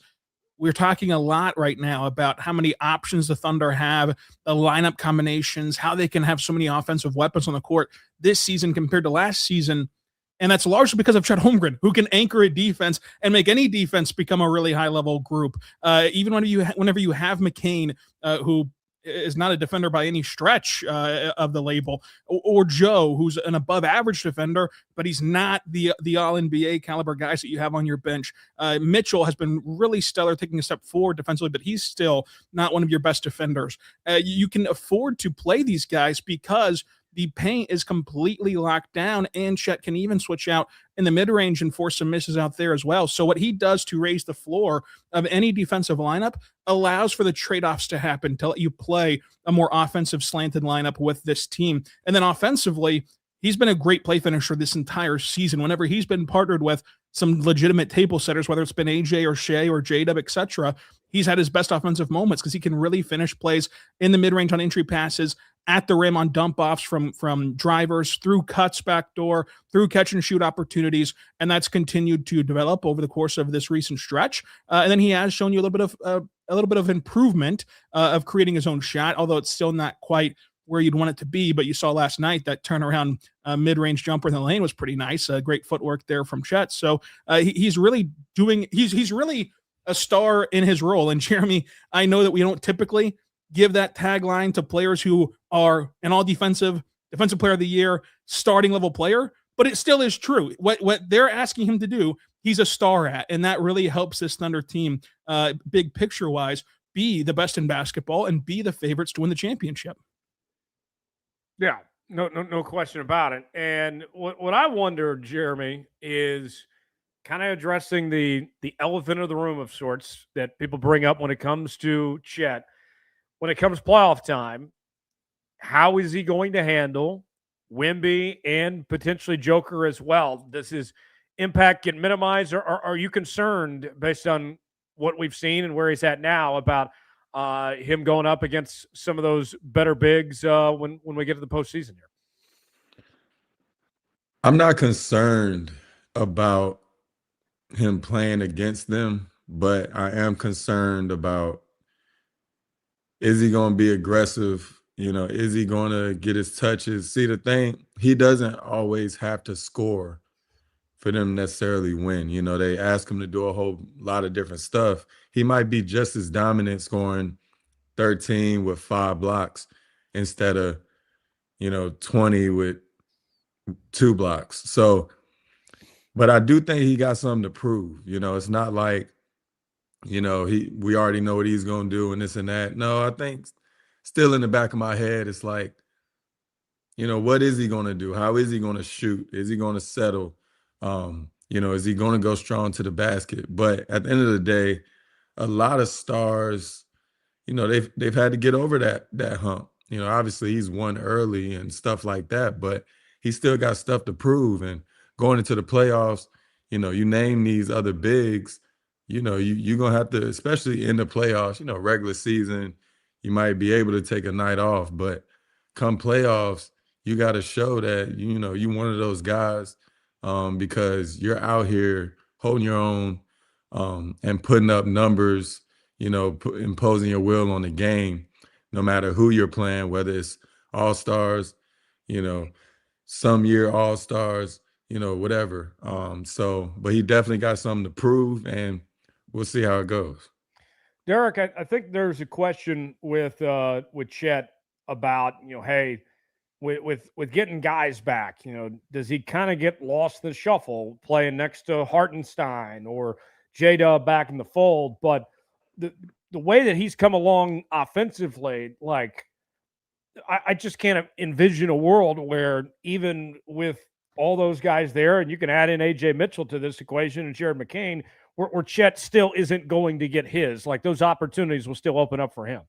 we're talking a lot right now about how many options the Thunder have, the lineup combinations, how they can have so many offensive weapons on the court this season compared to last season. And that's largely because of Chet Holmgren, who can anchor a defense and make any defense become a really high-level group. Even whenever you have McCain, who is not a defender by any stretch of the label, or Joe, who's an above-average defender, but he's not the all-NBA caliber guys that you have on your bench. Mitchell has been really stellar, taking a step forward defensively, but he's still not one of your best defenders. You can afford to play these guys because the paint is completely locked down, and Chet can even switch out in the mid-range and force some misses out there as well. So what he does to raise the floor of any defensive lineup allows for the trade-offs to happen to let you play a more offensive slanted lineup with this team. And then offensively, he's been a great play finisher this entire season. Whenever he's been partnered with some legitimate table setters, whether it's been AJ or Shai or JDub, etc., he's had his best offensive moments because he can really finish plays in the mid-range on entry passes, at the rim on dump-offs from drivers, through cuts backdoor, through catch-and-shoot opportunities, and that's continued to develop over the course of this recent stretch. And then he has shown you a little bit of improvement of creating his own shot, although it's still not quite where you'd want it to be. But you saw last night that turnaround mid-range jumper in the lane was pretty nice. Great footwork there from Chet. So he's really a star in his role. And Jeremy, I know that we don't typically give that tagline to players who are an all defensive player of the year, starting level player, but it still is true. What they're asking him to do, he's a star at, and that really helps this Thunder team, big picture wise, be the best in basketball and be the favorites to win the championship. Yeah, no question about it. And what I wonder, Jeremy, is kind of addressing the elephant of the room of sorts that people bring up when it comes to Chet. When it comes playoff time, how is he going to handle Wemby and potentially Joker as well? Does his impact get minimized, or are you concerned based on what we've seen and where he's at now about him going up against some of those better bigs when we get to the postseason here? I'm not concerned about him playing against them, but I am concerned about, is he going to be aggressive? Is he going to get his touches? See, the thing, he doesn't always have to score for them to necessarily win. They ask him to do a whole lot of different stuff. He might be just as dominant scoring 13 with 5 blocks instead of, 20 with 2 blocks. So, but I do think he got something to prove. It's not like, we already know what he's going to do and this and that. No, I think still in the back of my head, it's like, what is he going to do? How is he going to shoot? Is he going to settle? Is he going to go strong to the basket? But at the end of the day, a lot of stars, they've had to get over that hump. Obviously he's won early and stuff like that, but he still got stuff to prove. And going into the playoffs, you name these other bigs, you're going to have to, especially in the playoffs, regular season, you might be able to take a night off. But come playoffs, you got to show that, you're one of those guys because you're out here holding your own and putting up numbers, imposing your will on the game, no matter who you're playing, whether it's all-stars, some year all-stars, whatever. But he definitely got something to prove, and we'll see how it goes. Derek, I think there's a question with Chet about, hey, with getting guys back, does he kind of get lost in the shuffle playing next to Hartenstein or JDub back in the fold? But the way that he's come along offensively, like, I just can't envision a world where even with all those guys there, and you can add in A.J. Mitchell to this equation and Jared McCain, where Chet still isn't going to get his. Like, those opportunities will still open up for him.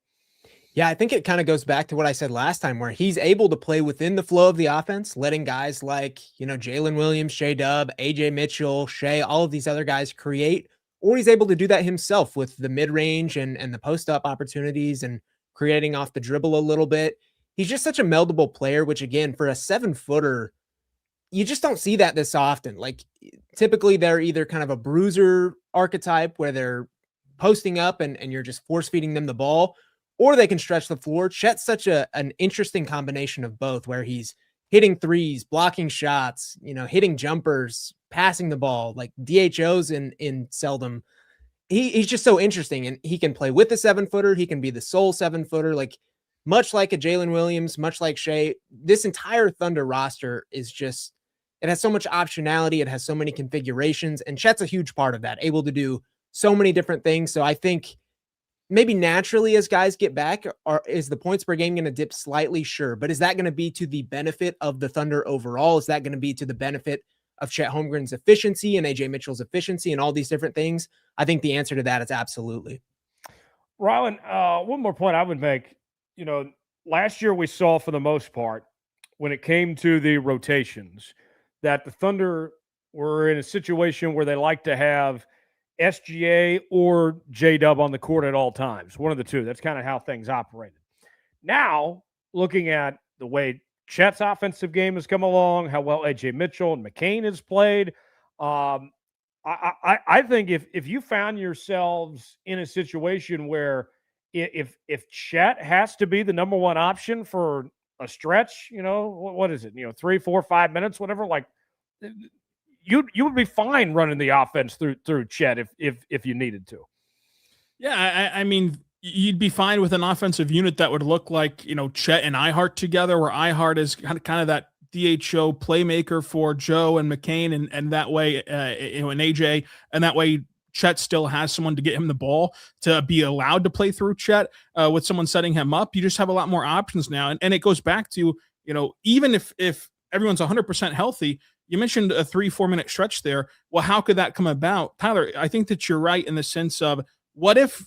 Yeah, I think it kind of goes back to what I said last time, where he's able to play within the flow of the offense, letting guys like, Jalen Williams, JDub, A.J. Mitchell, Shai, all of these other guys create, or he's able to do that himself with the mid-range and the post-up opportunities and creating off the dribble a little bit. He's just such a meldable player, which again, for a 7-footer, you just don't see that this often. Like, typically they're either kind of a bruiser archetype where they're posting up and you're just force feeding them the ball, or they can stretch the floor. Chet's such an interesting combination of both, where he's hitting threes, blocking shots, hitting jumpers, passing the ball, like DHOs in seldom. He's just so interesting, and he can play with the 7-footer. He can be the sole 7-footer, like much like a Jalen Williams, much like Shai. This entire Thunder roster is just, it has so much optionality. It has so many configurations, and Chet's a huge part of that, able to do so many different things. So I think maybe naturally as guys get back, is the points per game going to dip slightly? Sure. But is that going to be to the benefit of the Thunder overall? Is that going to be to the benefit of Chet Holmgren's efficiency and AJ Mitchell's efficiency and all these different things? I think the answer to that is absolutely. Rylan, one more point I would make. Last year we saw, for the most part, when it came to the rotations, that the Thunder were in a situation where they like to have SGA or JDub on the court at all times. One of the two. That's kind of how things operated. Now, looking at the way Chet's offensive game has come along, how well AJ Mitchell and McCain has played, I think if you found yourselves in a situation where if Chet has to be the number one option for a stretch, what is it? 3, 4, 5 minutes, whatever, like, you would be fine running the offense through Chet if you needed to. Yeah, I mean, you'd be fine with an offensive unit that would look like, Chet and Ihart together, where Ihart is kind of that DHO playmaker for Joe and McCain, and that way, and AJ, and that way Chet still has someone to get him the ball to be allowed to play through Chet with someone setting him up. You just have a lot more options now. And it goes back to, even if everyone's 100% healthy, you mentioned a 3-4 minute stretch there. Well, how could that come about? Tyler, I think that you're right in the sense of what if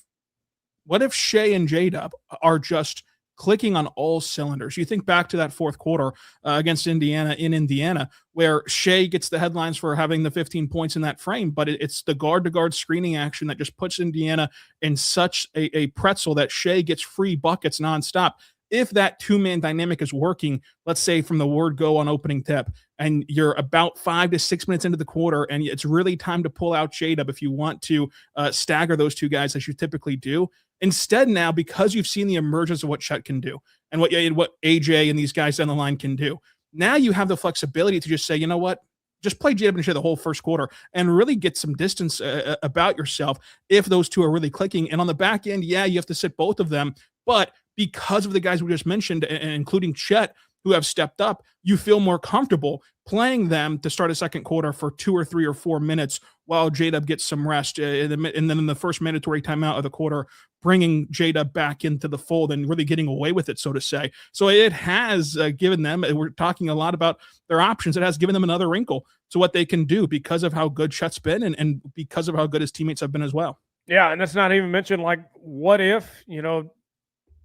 Shai and JDub are just clicking on all cylinders. You think back to that fourth quarter against Indiana in Indiana, where Shai gets the headlines for having the 15 points in that frame, but it's the guard-to-guard screening action that just puts Indiana in such a pretzel that Shai gets free buckets nonstop. If that two-man dynamic is working, let's say from the word go on opening tip, and you're about 5 to 6 minutes into the quarter, and it's really time to pull out JDub if you want to stagger those two guys as you typically do. Instead now, because you've seen the emergence of what Chet can do and what AJ and these guys down the line can do, now you have the flexibility to just say, you know what, just play JDub and Shai the whole first quarter and really get some distance about yourself if those two are really clicking. And on the back end, yeah, you have to sit both of them, but because of the guys we just mentioned, and including Chet, who have stepped up, you feel more comfortable playing them to start a second quarter for 2 or 3 or 4 minutes while JDub gets some rest. And then in the first mandatory timeout of the quarter, bringing JDub back into the fold and really getting away with it, so to say. So it has given them, we're talking a lot about their options, it has given them another wrinkle to what they can do because of how good Chet's been and because of how good his teammates have been as well. Yeah, and that's not even mentioned, like, what if,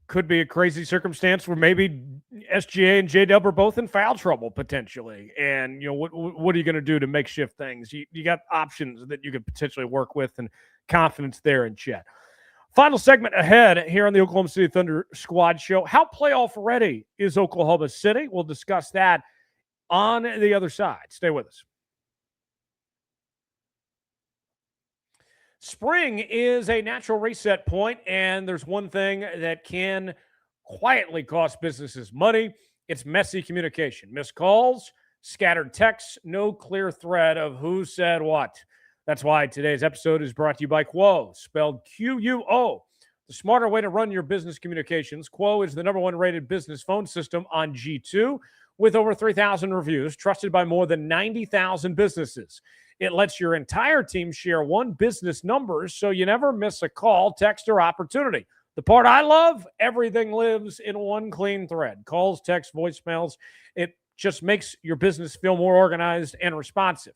could be a crazy circumstance where maybe SGA and JDub are both in foul trouble potentially. And, what are you going to do to makeshift things? You got options that you could potentially work with and confidence there in Chet. Final segment ahead here on the Oklahoma City Thunder Squad Show. How playoff ready is Oklahoma City? We'll discuss that on the other side. Stay with us. Spring is a natural reset point, and there's one thing that can quietly cost businesses money. It's messy communication. Missed calls, scattered texts, no clear thread of who said what. That's why today's episode is brought to you by Quo, spelled Q-U-O. The smarter way to run your business communications. Quo is the #1 rated business phone system on G2 with over 3,000 reviews, trusted by more than 90,000 businesses. It lets your entire team share one business number so you never miss a call, text, or opportunity. The part I love, everything lives in one clean thread. Calls, texts, voicemails. It just makes your business feel more organized and responsive.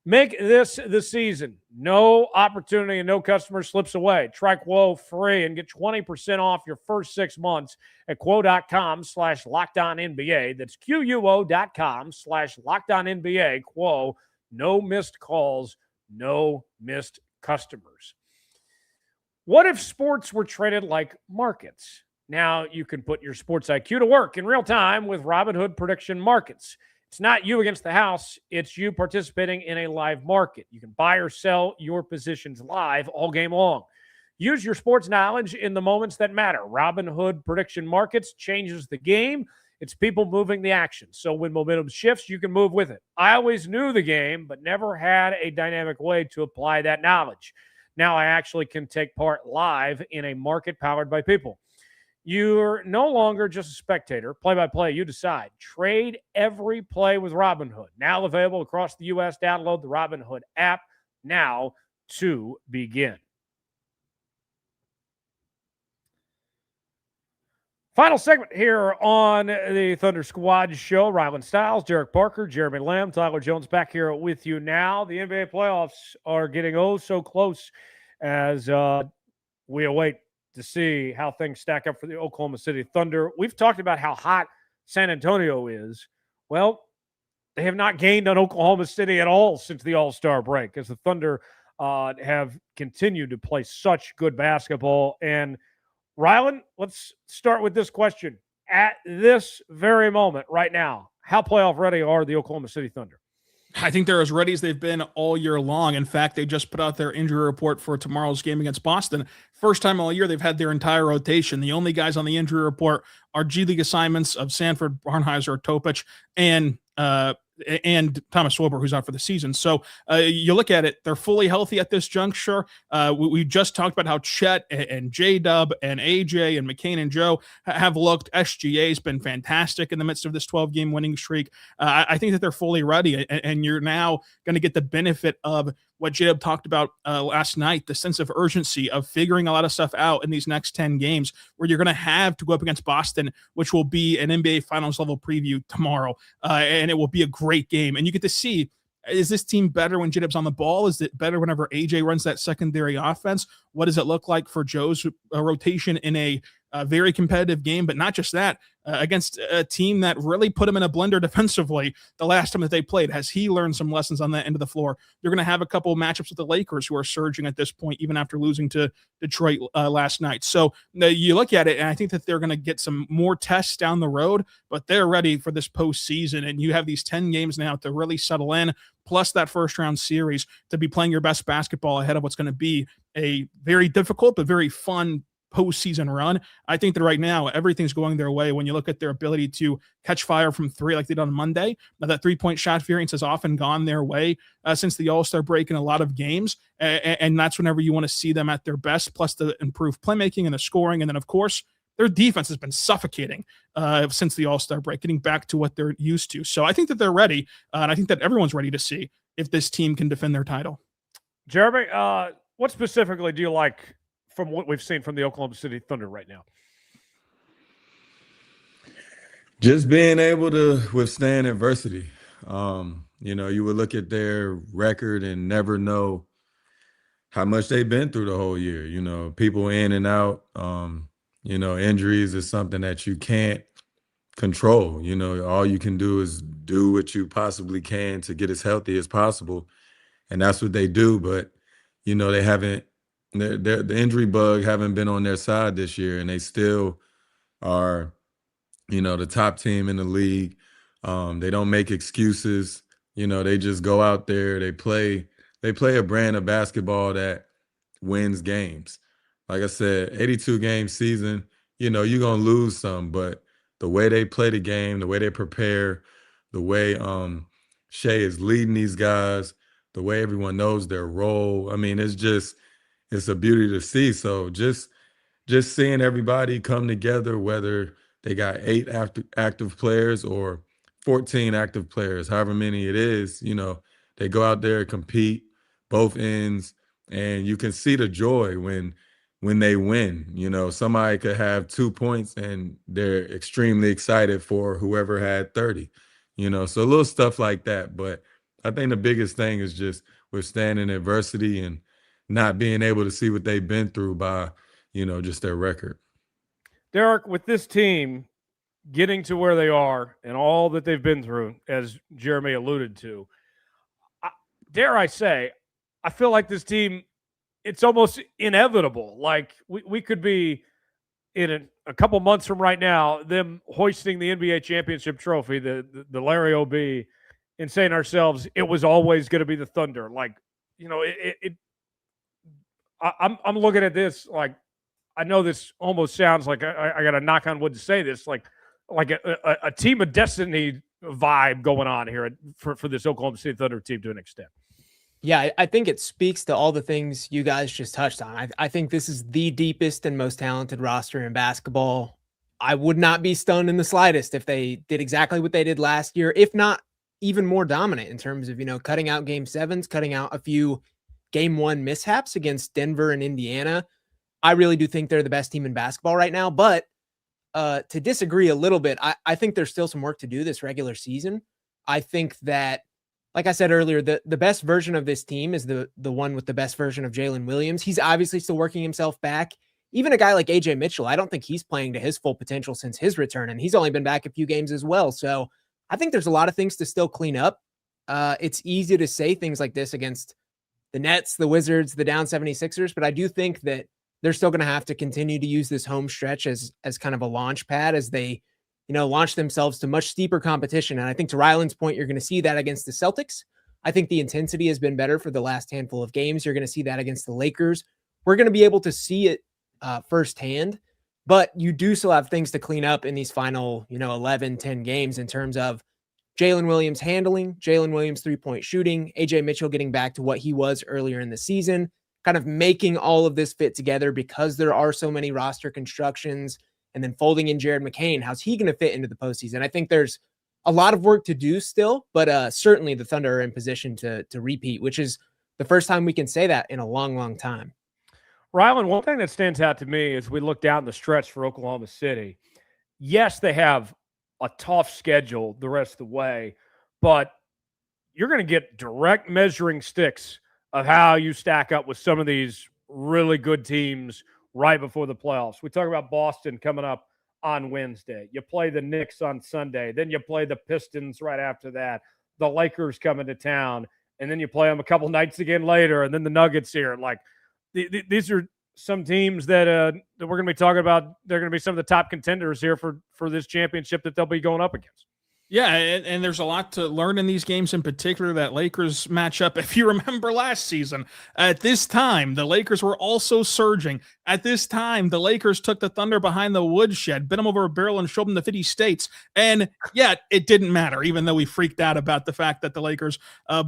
Make this the season. No opportunity and no customer slips away. Try Quo free and get 20% off your first 6 months at quo.com/LockedOnNBA. That's QUO.com/LockedOnNBA. Quo. No missed calls, no missed customers. What if sports were traded like markets? Now you can put your sports IQ to work in real time with Robinhood prediction markets. It's not you against the house. It's you participating in a live market. You can buy or sell your positions live all game long. Use your sports knowledge in the moments that matter. Robinhood prediction markets changes the game. It's people moving the action. So when momentum shifts, you can move with it. I always knew the game, but never had a dynamic way to apply that knowledge. Now I actually can take part live in a market powered by people. You're no longer just a spectator. Play-by-play, you decide. Trade every play with Robinhood. Now available across the U.S. Download the Robinhood app now to begin. Final segment here on the Thunder Squad Show. Rylan Stiles, Derek Parker, Jeremy Lamb, Tyler Jones back here with you now. The NBA playoffs are getting so close as we await to see how things stack up for the Oklahoma City Thunder. We've talked about how hot San Antonio is. Well, they have not gained on Oklahoma City at all since the All-Star break, as the Thunder have continued to play such good basketball. And Rylan, let's start with this question. At this very moment right now, how playoff ready are the Oklahoma City Thunder? I think they're as ready as they've been all year long. In fact, they just put out their injury report for tomorrow's game against Boston. First time all year they've had their entire rotation. The only guys on the injury report are G League assignments of Sanford, Barnheiser, Topic, and Thomas Swober, who's out for the season. So you look at it, they're fully healthy at this juncture. We just talked about how Chet and JDub and AJ and McCain and Joe have looked. SGA's been fantastic in the midst of this 12-game winning streak. I think that they're fully ready, and you're now going to get the benefit of what JDub talked about last night, the sense of urgency of figuring a lot of stuff out in these next 10 games, where you're going to have to go up against Boston, which will be an NBA Finals level preview tomorrow, and it will be a great game. And you get to see, is this team better when JDub's on the ball? Is it better whenever AJ runs that secondary offense? What does it look like for Joe's rotation in a A very competitive game, but not just that, against a team that really put him in a blender defensively the last time that they played. Has he learned some lessons on that end of the floor? You're going to have a couple of matchups with the Lakers who are surging at this point, even after losing to Detroit last night. So you look at it, and I think that they're going to get some more tests down the road, but they're ready for this postseason. And you have these 10 games now to really settle in, plus that first round series to be playing your best basketball ahead of what's going to be a very difficult but very fun postseason run. I think that right now everything's going their way when you look at their ability to catch fire from three like they did on Monday. Now, that 3-point shot variance has often gone their way since the All-Star break in a lot of games, and that's whenever you want to see them at their best, plus the improved playmaking and the scoring. And then, of course, their defense has been suffocating since the All-Star break, getting back to what they're used to. So I think that they're ready, and I think that everyone's ready to see if this team can defend their title. Jeremy, what specifically do you like from what we've seen from the Oklahoma City Thunder right now? Just being able to withstand adversity. You would look at their record and never know how much they've been through the whole year. People in and out. Injuries is something that you can't control. All you can do is do what you possibly can to get as healthy as possible. And that's what they do. But, they haven't, the injury bug haven't been on their side this year, and they still are, the top team in the league. They don't make excuses. They just go out there. They play a brand of basketball that wins games. Like I said, 82-game season, you're going to lose some, but the way they play the game, the way they prepare, the way Shai is leading these guys, the way everyone knows their role. I mean, it's a beauty to see. So just seeing everybody come together, whether they got 8 active players or 14 active players, however many it is, they go out there, compete both ends, and you can see the joy when they win. Somebody could have 2 points and they're extremely excited for whoever had 30, so little stuff like that. But I think the biggest thing is just withstanding adversity and not being able to see what they've been through by, just their record. Derek, with this team getting to where they are and all that they've been through, as Jeremy alluded to, dare I say, I feel like this team, it's almost inevitable. Like we could be in a couple months from right now, them hoisting the NBA championship trophy, the Larry O.B., and saying to ourselves, it was always going to be the Thunder. Like, I'm looking at this like, I know this almost sounds like I got to knock on wood to say this, like a team of destiny vibe going on here for this Oklahoma City Thunder team to an extent. Yeah, I think it speaks to all the things you guys just touched on. I think this is the deepest and most talented roster in basketball. I would not be stunned in the slightest if they did exactly what they did last year, if not even more dominant in terms of, cutting out game sevens, cutting out a few game one mishaps against Denver and Indiana. I really do think they're the best team in basketball right now. But to disagree a little bit, I think there's still some work to do this regular season. I think that, like I said earlier, the best version of this team is the one with the best version of Jalen Williams. He's obviously still working himself back. Even a guy like AJ Mitchell, I don't think he's playing to his full potential since his return, and he's only been back a few games as well. So I think there's a lot of things to still clean up. It's easy to say things like this against the Nets, the Wizards, the down 76ers, but I do think that they're still going to have to continue to use this home stretch as kind of a launch pad as they, launch themselves to much steeper competition. And I think to Rylan's point, you're going to see that against the Celtics. I think the intensity has been better for the last handful of games. You're going to see that against the Lakers. We're going to be able to see it firsthand, but you do still have things to clean up in these final, 11, 10 games in terms of Jalen Williams handling, Jalen Williams 3-point shooting, AJ Mitchell getting back to what he was earlier in the season, kind of making all of this fit together because there are so many roster constructions, and then folding in Jared McCain. How's he going to fit into the postseason? I think there's a lot of work to do still, but certainly the Thunder are in position to repeat, which is the first time we can say that in a long, long time. Rylan, one thing that stands out to me as we look down the stretch for Oklahoma City, yes, they have a tough schedule the rest of the way, but you're going to get direct measuring sticks of how you stack up with some of these really good teams right before the playoffs. We talk about Boston coming up on Wednesday. You play the Knicks on Sunday. Then you play the Pistons right after that. The Lakers coming to town. And then you play them a couple nights again later. And then the Nuggets here. Like, these are some teams that we're going to be talking about. They're going to be some of the top contenders here for this championship that they'll be going up against. Yeah, and there's a lot to learn in these games, in particular that Lakers matchup. If you remember last season, at this time, the Lakers were also surging. At this time, the Lakers took the Thunder behind the woodshed, bit them over a barrel, and showed them the 50 states. And yet, it didn't matter, even though we freaked out about the fact that the Lakers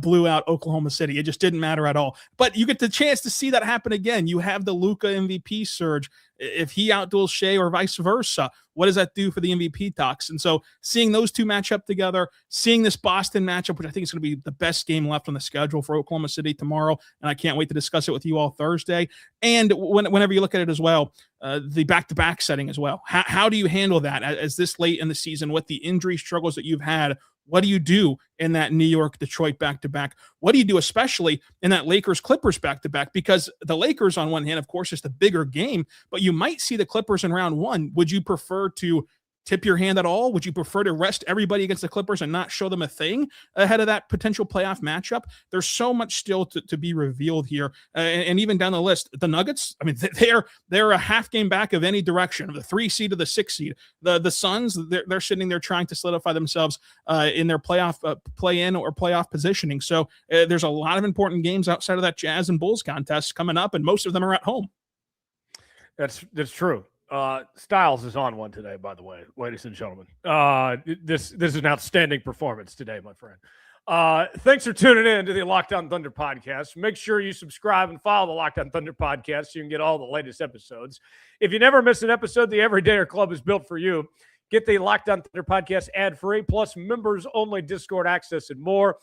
blew out Oklahoma City. It just didn't matter at all. But you get the chance to see that happen again. You have the Luka MVP surge. If he outduels Shai or vice versa, what does that do for the MVP talks? And so seeing those two match up together, seeing this Boston matchup, which I think is going to be the best game left on the schedule for Oklahoma City tomorrow, and I can't wait to discuss it with you all Thursday. And whenever you look at it as well, the back-to-back setting as well. How do you handle that as this late in the season with the injury struggles that you've had? What do you do in that New York-Detroit back-to-back? What do you do especially in that Lakers-Clippers back-to-back? Because the Lakers, on one hand, of course, is the bigger game, but you might see the Clippers in round one. Would you prefer to tip your hand at all? Would you prefer to rest everybody against the Clippers and not show them a thing ahead of that potential playoff matchup? There's so much still to be revealed here. And even down the list, the Nuggets, I mean, they're a half game back of any direction, of the 3 seed to the 6 seed. The Suns, they're sitting there trying to solidify themselves in their playoff play-in or playoff positioning. So there's a lot of important games outside of that Jazz and Bulls contest coming up, and most of them are at home. That's true. Stiles is on one today, by the way, ladies and gentlemen. This is an outstanding performance today, my friend. Thanks for tuning in to the Locked On Thunder podcast. Make sure you subscribe and follow the Locked On Thunder podcast so you can get all the latest episodes. If you never miss an episode, the Everydayer Club is built for you. Get the Locked On Thunder podcast ad-free, plus members-only Discord access and more.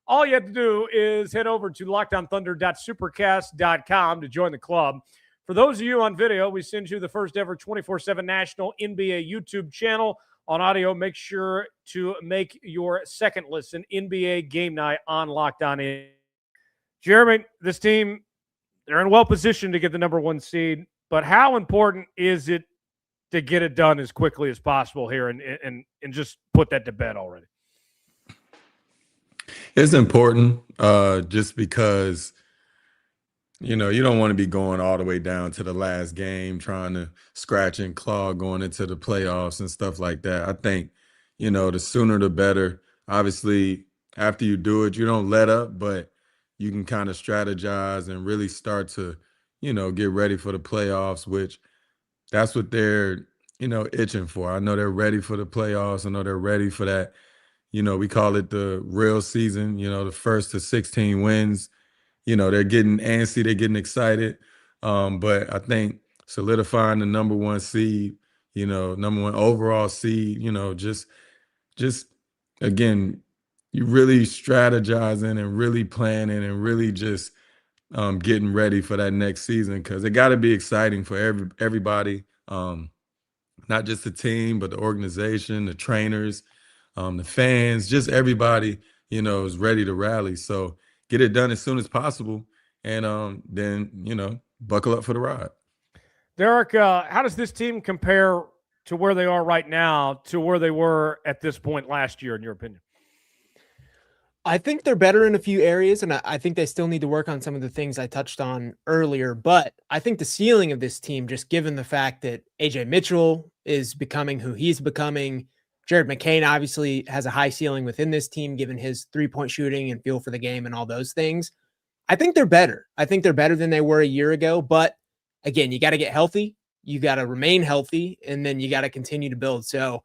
All you have to do is head over to lockedonthunder.supercast.com to join the club. For those of you on video, we send you the first ever 24/7 national NBA YouTube channel. On audio, make sure to make your second listen NBA Game Night on Locked On In. Jeremy, this team, they're in well position to get the number 1 seed, but how important is it to get it done as quickly as possible here and just put that to bed already? It's important just because you don't want to be going all the way down to the last game, trying to scratch and claw going into the playoffs and stuff like that. I think, the sooner the better. Obviously, after you do it, you don't let up, but you can kind of strategize and really start to, get ready for the playoffs, which that's what they're, itching for. I know they're ready for the playoffs. I know they're ready for that. We call it the real season, the first to 16 wins. They're getting antsy, they're getting excited. But I think solidifying the number 1 seed, number 1 overall seed, just again, you really strategizing and really planning and really just getting ready for that next season, because it got to be exciting for everybody, not just the team, but the organization, the trainers, the fans, just everybody, is ready to rally. So get it done as soon as possible, and then, buckle up for the ride. Derek, how does this team compare to where they are right now to where they were at this point last year, in your opinion? I think they're better in a few areas, and I think they still need to work on some of the things I touched on earlier. But I think the ceiling of this team, just given the fact that AJ Mitchell is becoming who he's becoming, Jared McCain obviously has a high ceiling within this team, given his three-point shooting and feel for the game and all those things. I think they're better. I think they're better than they were a year ago. But again, you got to get healthy. You got to remain healthy, and then you got to continue to build. So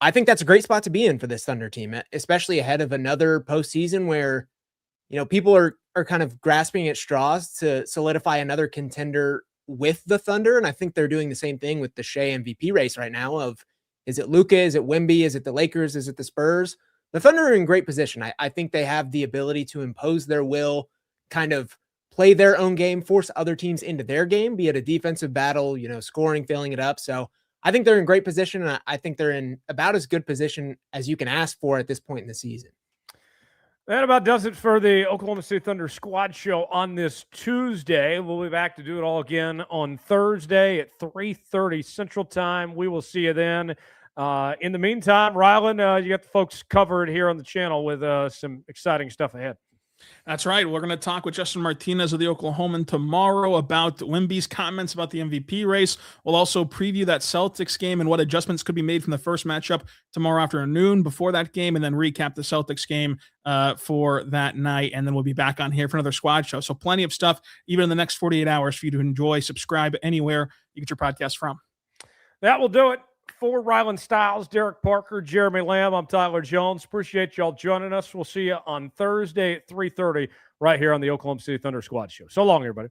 I think that's a great spot to be in for this Thunder team, especially ahead of another postseason where, people are kind of grasping at straws to solidify another contender with the Thunder. And I think they're doing the same thing with the Shai MVP race right now of, is it Luka? Is it Wemby? Is it the Lakers? Is it the Spurs? The Thunder are in great position. I think they have the ability to impose their will, kind of play their own game, force other teams into their game, be it a defensive battle, scoring, filling it up. So I think they're in great position, and I think they're in about as good position as you can ask for at this point in the season. That about does it for the Oklahoma City Thunder squad show on this Tuesday. We'll be back to do it all again on Thursday at 3:30 Central Time. We will see you then. In the meantime, Rylan, you got the folks covered here on the channel with some exciting stuff ahead. That's right. We're going to talk with Justin Martinez of the Oklahoman tomorrow about Wemby's comments about the MVP race. We'll also preview that Celtics game and what adjustments could be made from the first matchup tomorrow afternoon before that game, and then recap the Celtics game for that night. And then we'll be back on here for another squad show. So plenty of stuff, even in the next 48 hours for you to enjoy. Subscribe anywhere you get your podcast from. That will do it. For Rylan Stiles, Derek Parker, Jeremy Lamb, I'm Tyler Jones. Appreciate y'all joining us. We'll see you on Thursday at 3:30 right here on the Oklahoma City Thunder Squad Show. So long, everybody.